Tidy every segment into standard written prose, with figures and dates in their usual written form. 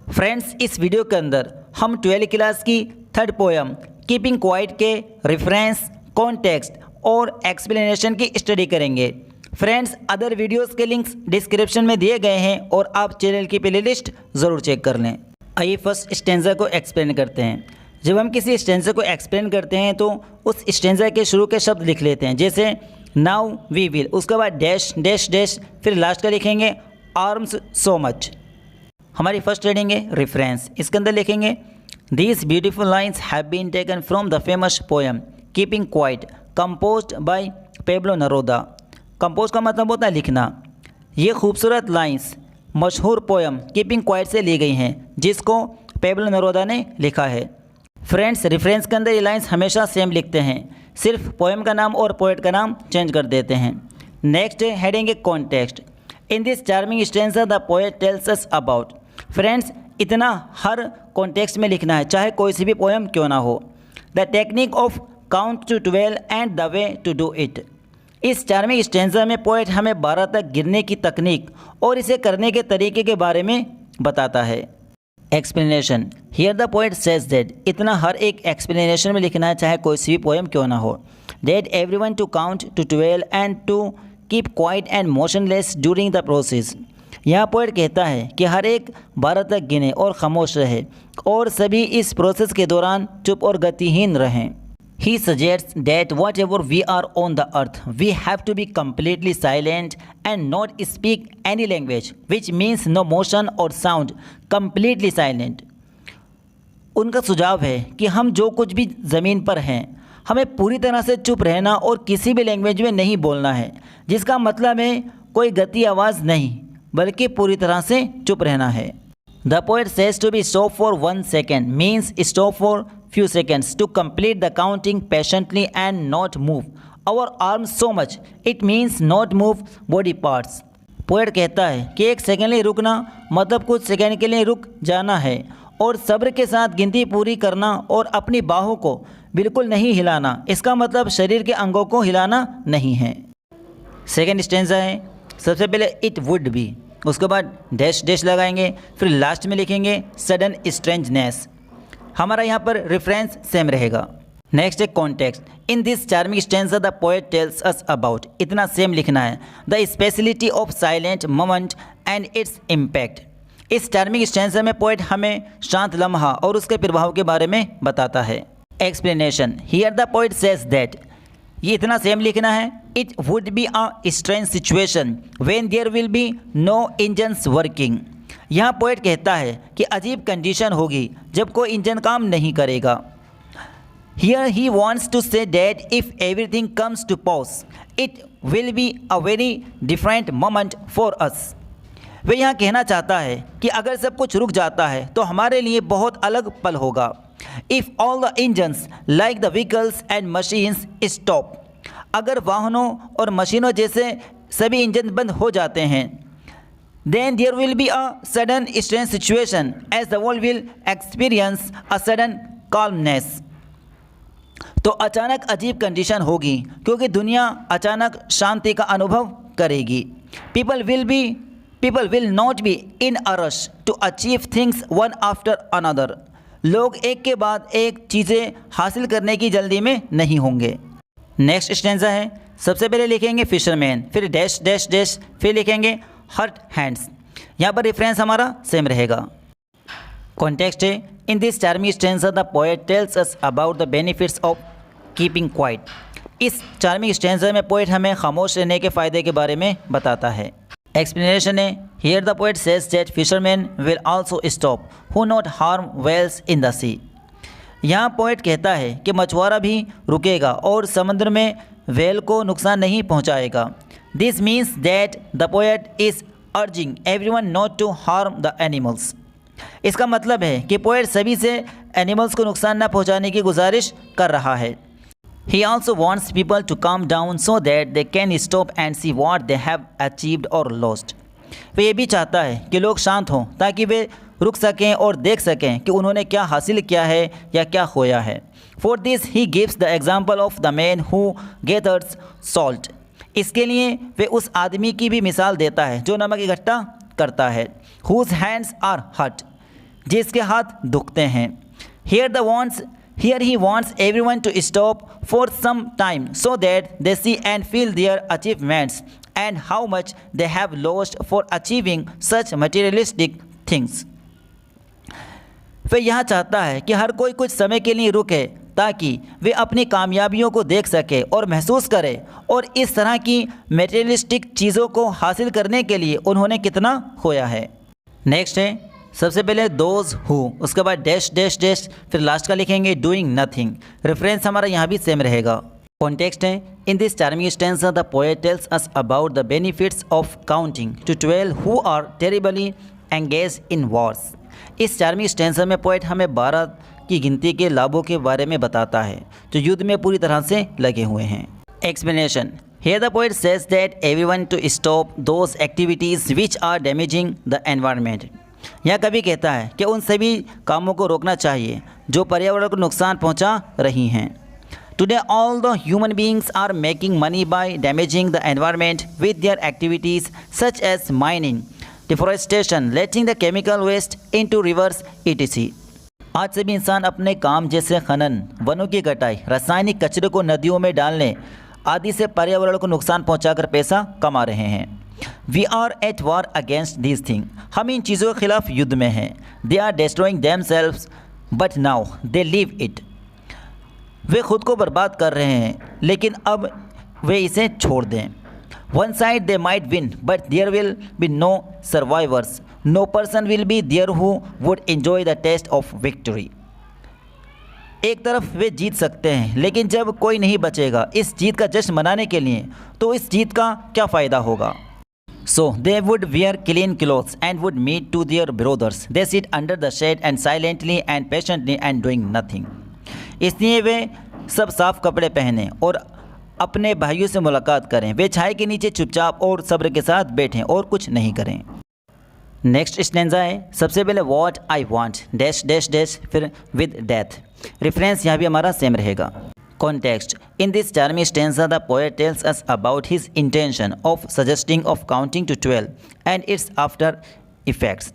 Friends, इस video के अंदर हम 12वीं क्लास की थर्ड पोएम कीपिंग क्वाइट के रेफरेंस, कॉन्टेक्स्ट और एक्सप्लेनेशन की स्टडी करेंगे। फ्रेंड्स, अदर वीडियोस के लिंक्स डिस्क्रिप्शन में दिए गए हैं और आप चैनल की प्लेलिस्ट ज़रूर चेक कर लें। आइए फर्स्ट स्टेंजा को एक्सप्लेन करते हैं। जब हम किसी स्टेंजा को एक्सप्लेन करते हैं तो उस स्टेंजा के शुरू के शब्द लिख लेते हैं, जैसे नाउ वी विल, उसके बाद डैश डैश डैश, फिर लास्ट का लिखेंगे आर्म्स सो मच। हमारी फर्स्ट रीडिंग है रेफरेंस। इसके अंदर लिखेंगे these beautiful lines have been taken from the famous poem keeping quiet composed by Pablo Neruda. Compose का मतलब होता है लिखना। ये खूबसूरत लाइन्स मशहूर पोएम कीपिंग क्वाइट से ली गई हैं, जिसको पेब्लो नरोदा ने लिखा है। फ्रेंड्स, रेफरेंस के अंदर ये लाइन्स हमेशा सेम लिखते हैं, सिर्फ पोएम का नाम और पोएट का नाम चेंज कर देते हैं। नेक्स्ट हेडिंग है context. In this charming stanza the poet tells us about. Friends, इतना हर कॉन्टेक्स्ट में लिखना है, चाहे कोई सी भी पोएम क्यों ना हो। The technique of count to 12 and the way to do it. इस चार्मिंग स्टेंजा में पोएट हमें 12 तक गिनने की तकनीक और इसे करने के तरीके के बारे में बताता है। Explanation. Here the poet says that. इतना हर एक एक्सप्लेनेशन में लिखना है, चाहे कोई सी भी पोएम क्यों ना हो। That everyone to count to 12 and to keep quiet and motionless during the process. यहाँ पोएट कहता है कि हर एक 12 तक गिने और खामोश रहे और सभी इस प्रोसेस के दौरान चुप और गतिहीन रहें। He suggests that whatever we are on the earth, we have to be completely silent and not speak any language, which means no motion or sound, completely silent. उनका सुझाव है कि हम जो कुछ भी ज़मीन पर हैं, हमें पूरी तरह से चुप रहना और किसी भी लैंग्वेज में नहीं बोलना है, जिसका मतलब है कोई गति आवाज़ नहीं, बल्कि पूरी तरह से चुप रहना है। The poet says to be stop for 1 second means stop for few seconds to complete the counting patiently and not move our arms so much. It means not move body parts. Poet कहता है कि 1 second लिए रुकना मतलब कुछ second के लिए रुक जाना है और सब्र के साथ गिनती पूरी करना और अपनी बाहों को बिल्कुल नहीं हिलाना। इसका मतलब शरीर के अंगों को हिलाना नहीं है। सेकंड स्टेंजा है, सबसे पहले इट वुड बी, उसके बाद डैश डैश लगाएंगे, फिर लास्ट में लिखेंगे सडन स्ट्रेंजनेस। हमारा यहाँ पर रेफरेंस सेम रहेगा। नेक्स्ट है context. In this charming stanza the poet tells us about. इतना सेम लिखना है। The speciality of silent moment and its impact. इस चार्मिंग स्टेंजा में पोएट हमें शांत लम्हा और उसके प्रभाव के बारे में बताता है। Explanation. Here the poet says that. ये इतना सेम लिखना है। It would be a strange situation when there will be no engines working. यहाँ पोएट कहता है कि अजीब कंडीशन होगी जब कोई इंजन काम नहीं करेगा। Here he wants to say that if everything comes to pause it will be a very different moment for us. वह यहाँ कहना चाहता है कि अगर सब कुछ रुक जाता है तो हमारे लिए बहुत अलग पल होगा। If all the engines like the vehicles and machines stop. अगर वाहनों और मशीनों जैसे सभी इंजन बंद हो जाते हैं, then there will be a sudden strange situation as the world will experience a sudden calmness. तो अचानक अजीब कंडीशन होगी क्योंकि दुनिया अचानक शांति का अनुभव करेगी। People will not be in a rush to achieve things one after another. लोग एक के बाद एक चीज़ें हासिल करने की जल्दी में नहीं होंगे। नेक्स्ट स्टेंजा है, सबसे पहले लिखेंगे फिशरमैन, फिर डैश डैश डैश, फिर लिखेंगे हर्ट हैंड्स। यहाँ पर रेफरेंस हमारा सेम रहेगा। कॉन्टेक्स्ट है। In this charming stanza the poet tells us about the benefits of keeping quite. इस चार्मिंग स्टेंजा में पोएट हमें खामोश रहने के फ़ायदे के बारे में बताता है। एक्सप्लेनेशन है। Here the poet says that fisherman will also stop who not harm whales in the sea. यहाँ पोएट कहता है कि मछुआरा भी रुकेगा और समुद्र में वेल को नुकसान नहीं पहुँचाएगा। This means that the poet is urging everyone not to harm the animals. इसका मतलब है कि पोएट सभी से एनिमल्स को नुकसान न पहुंचाने की गुजारिश कर रहा है। He also wants people to calm down so that they can stop and see what they have achieved और लॉस्ट। वह ये भी चाहता है कि लोग शांत हों ताकि वे रुक सकें और देख सकें कि उन्होंने क्या हासिल किया है या क्या खोया है। For this he gives the example of the man who gathers salt. इसके लिए वे उस आदमी की भी मिसाल देता है जो नमक इकट्ठा करता है। हुज हैंड्स आर हट, जिसके हाथ दुखते हैं। Here he wants everyone to stop for some time so that they see and feel their achievements and how much they have lost for achieving such materialistic things. वह यहाँ चाहता है कि हर कोई कुछ समय के लिए रुके ताकि वे अपनी कामयाबियों को देख सके और महसूस करे और इस तरह की मटेरियलिस्टिक चीज़ों को हासिल करने के लिए उन्होंने कितना खोया है। नेक्स्ट है सबसे पहले दोज हु, उसके बाद डैश डैश डैश, फिर लास्ट का लिखेंगे डूइंग नथिंग। रेफरेंस हमारा यहाँ भी सेम रहेगा। कॉन्टेक्स्ट है in this charming stanza the poet tells us about the benefits of counting to 12 who are terribly engage in wars. इस चार्मिंग स्टैंजा में पोएट हमें 12 की गिनती के लाभों के बारे में बताता है जो युद्ध में पूरी तरह से लगे हुए हैं। Explanation Here the poet says that everyone to stop those activities which are damaging the environment. यह कवि कहता है कि उन सभी कामों को रोकना चाहिए जो पर्यावरण को नुकसान पहुंचा रही हैं। Today all the human beings are making money by damaging the environment with their activities such as mining, deforestation, letting the chemical waste into rivers etc. आज सभी इंसान अपने काम जैसे खनन, वनों की कटाई, रासायनिक कचरे को नदियों में डालने आदि से पर्यावरण को नुकसान पहुंचाकर पैसा कमा रहे हैं। We are at war against these thing, हम इन चीज़ों के खिलाफ युद्ध में हैं। They are destroying themselves but now they leave it, वे खुद को बर्बाद कर रहे हैं लेकिन अब वे इसे छोड़ दें। One side they might win but there will be no survivors, no person will be there who would enjoy the taste of victory. एक तरफ वे जीत सकते हैं लेकिन जब कोई नहीं बचेगा इस जीत का जश्न मनाने के लिए तो इस जीत का क्या फ़ायदा होगा। So they would wear clean clothes and would meet to their brothers, they sit under the shade and silently and patiently and doing nothing. इसलिए वे सब साफ कपड़े पहनें और अपने भाइयों से मुलाकात करें, वे छाए के नीचे चुपचाप और सब्र के साथ बैठें और कुछ नहीं करें। नेक्स्ट स्टैंजा है सबसे पहले what I want dash dash dash, फिर विद डेथ। रेफरेंस यहाँ भी हमारा सेम रहेगा। Context in this charming stanza the poet tells us about his intention of suggesting of counting to 12 and its after effects.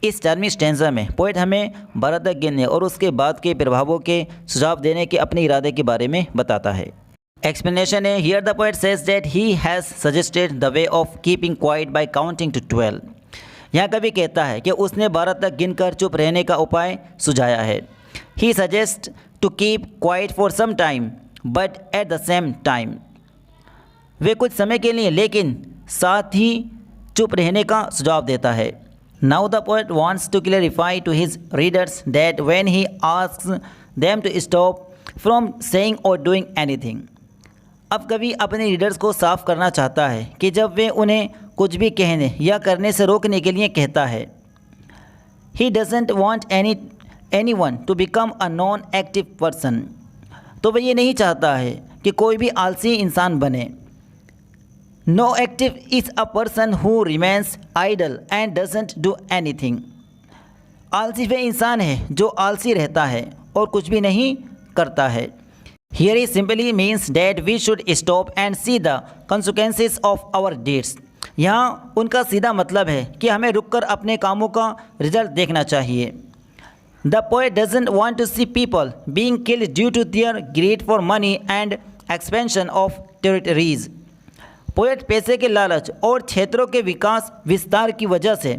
इस charming stanza में poet हमें 12 तक गिनने और उसके बाद के प्रभावों के सुझाव देने के अपने इरादे के बारे में बताता है। एक्सप्लेनेशन है here the poet says that he has suggested the way of keeping quiet by counting to 12। यहाँ कवि कहता है कि उसने 12 तक गिनकर चुप रहने का उपाय सुझाया है। He suggests to keep quiet for some time, but at the same time. वे कुछ समय के लिए लेकिन साथ ही चुप रहने का सुझाव देता है। Now the poet wants to clarify to his readers that when he asks them to stop from saying or doing anything. अब कवि अपने रीडर्स को साफ करना चाहता है कि जब वे उन्हें कुछ भी कहने या करने से रोकने के लिए कहता है। He doesn't want anyone to become a non-active person. तो वह ये नहीं चाहता है कि कोई भी आलसी इंसान बने। No active is a person who remains idle and doesn't do anything. आलसी वह इंसान है जो आलसी रहता है और कुछ भी नहीं करता है। Here he simply means that we should stop and see the consequences of our deeds. यहाँ उनका सीधा मतलब है कि हमें रुककर अपने कामों का रिजल्ट देखना चाहिए। The poet doesn't want to see people being killed due to their greed for money and expansion of territories. Poet पैसे के लालच और क्षेत्रों के विकास विस्तार की वजह से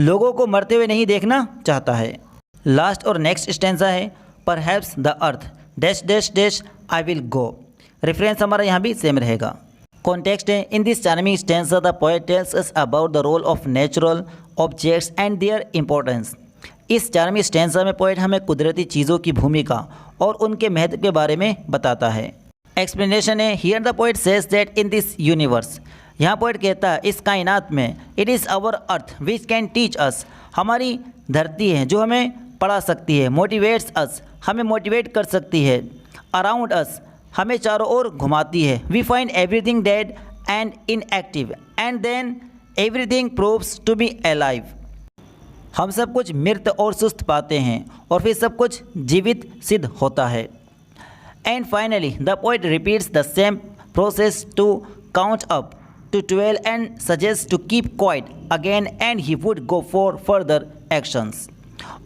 लोगों को मरते हुए नहीं देखना चाहता है। लास्ट और नेक्स्ट स्टैंजा है perhaps the earth dash dash dash I will go. Reference हमारा यहाँ भी सेम रहेगा। कॉन्टेक्स्ट है in this charming stanza the poet tells us about the role of natural objects and their importance. इस charming stanza में poet हमें कुदरती चीज़ों की भूमिका और उनके महत्व के बारे में बताता है। एक्सप्लेनेशन है here the poet says that in this universe. यहाँ पोएट कहता है इस कायनात में it is our earth which can teach us. हमारी धरती है जो हमें पढ़ा सकती है। मोटिवेट्स अस हमें मोटिवेट कर सकती है। अराउंड अस हमें चारों ओर घुमाती है। We find everything dead and inactive and then everything proves to be alive. हम सब कुछ मृत और सुस्त पाते हैं और फिर सब कुछ जीवित सिद्ध होता है। And finally the poet repeats the same process to count up to 12 and suggests to keep quiet again and he would go for further actions.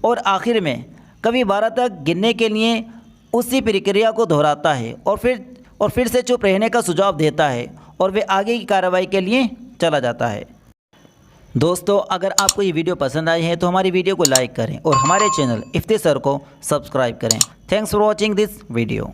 और आखिर में कभी 12 तक गिनने के लिए उसी प्रक्रिया को दोहराता है और फिर से चुप रहने का सुझाव देता है और वे आगे की कार्रवाई के लिए चला जाता है। दोस्तों, अगर आपको ये वीडियो पसंद आई है तो हमारी वीडियो को लाइक करें और हमारे चैनल इफ्ती सर को सब्सक्राइब करें। Thanks for watching this video.